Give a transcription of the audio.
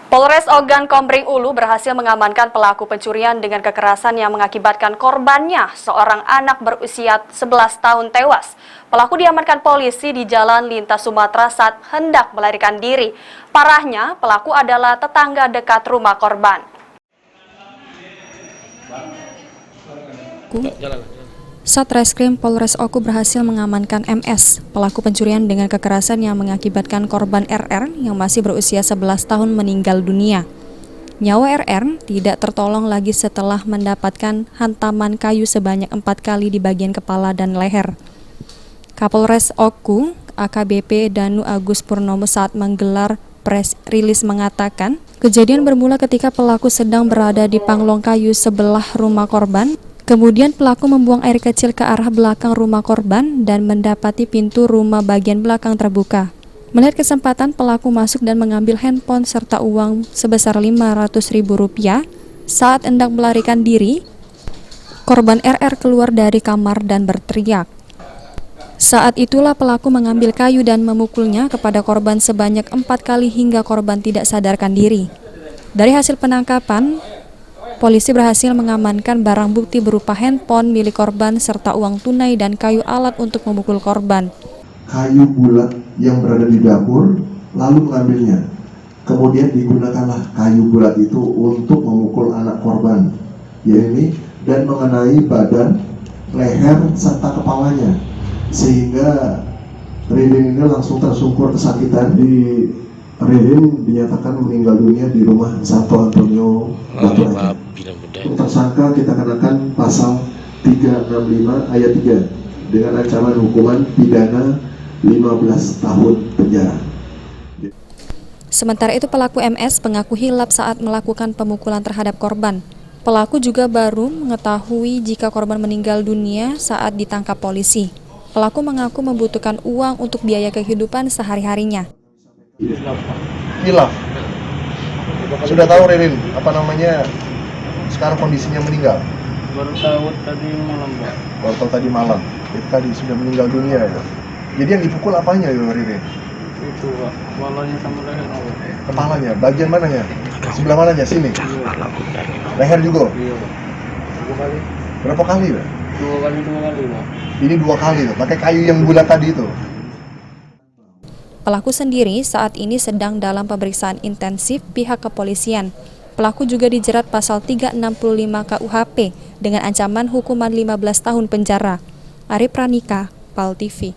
Polres Ogan Komering Ulu berhasil mengamankan pelaku pencurian dengan kekerasan yang mengakibatkan korbannya, seorang anak berusia 11 tahun tewas. Pelaku diamankan polisi di Jalan Lintas Sumatera saat hendak melarikan diri. Parahnya, pelaku adalah tetangga dekat rumah korban. Satreskrim Polres Oku berhasil mengamankan MS, pelaku pencurian dengan kekerasan yang mengakibatkan korban RR yang masih berusia 11 tahun meninggal dunia. Nyawa RR tidak tertolong lagi setelah mendapatkan hantaman kayu sebanyak 4 kali di bagian kepala dan leher. Kapolres Oku, AKBP Danu Agus Purnomo saat menggelar press release mengatakan, kejadian bermula ketika pelaku sedang berada di panglong kayu sebelah rumah korban. Kemudian pelaku membuang air kecil ke arah belakang rumah korban dan mendapati pintu rumah bagian belakang terbuka. Melihat kesempatan, pelaku masuk dan mengambil handphone serta uang sebesar Rp500.000. Saat hendak melarikan diri, korban RR keluar dari kamar dan berteriak. Saat itulah pelaku mengambil kayu dan memukulnya kepada korban sebanyak 4 kali hingga korban tidak sadarkan diri. Dari hasil penangkapan, polisi berhasil mengamankan barang bukti berupa handphone milik korban serta uang tunai dan kayu alat untuk memukul korban. Kayu bulat yang berada di dapur lalu mengambilnya. Kemudian digunakanlah kayu bulat itu untuk memukul anak korban, yaitu dan mengenai badan, leher serta kepalanya, sehingga Ririn ini langsung tersungkur kesakitan. Ririn dinyatakan meninggal dunia di rumah Santo Antonio Batu Raja. Untuk tersangka kita kenakan pasal 365 ayat 3 dengan ancaman hukuman pidana 15 tahun penjara. Sementara itu pelaku MS mengaku hilap saat melakukan pemukulan terhadap korban. Pelaku juga baru mengetahui jika korban meninggal dunia saat ditangkap polisi. Pelaku mengaku membutuhkan uang untuk biaya kehidupan sehari-harinya. Hilaf. Sudah tahu Ririn apa namanya sekarang kondisinya meninggal? Baru tahu tadi malam, Pak. Baru tahu tadi malam. Itu tadi sudah meninggal dunia ya. Jadi yang dipukul apanya ya Ririn? Itu, Pak. Kepalanya sama leher. Kepalanya, bagian mananya? Sebelah mananya? Sini? Leher juga? Iya, Pak. 2 kali. Berapa kali ya? 2 kali, Pak. Ini 2 kali tuh, pakai kayu yang bulat tadi itu. Pelaku sendiri saat ini sedang dalam pemeriksaan intensif pihak kepolisian. Pelaku juga dijerat pasal 365 KUHP dengan ancaman hukuman 15 tahun penjara. Ari Pranika, PAL TV.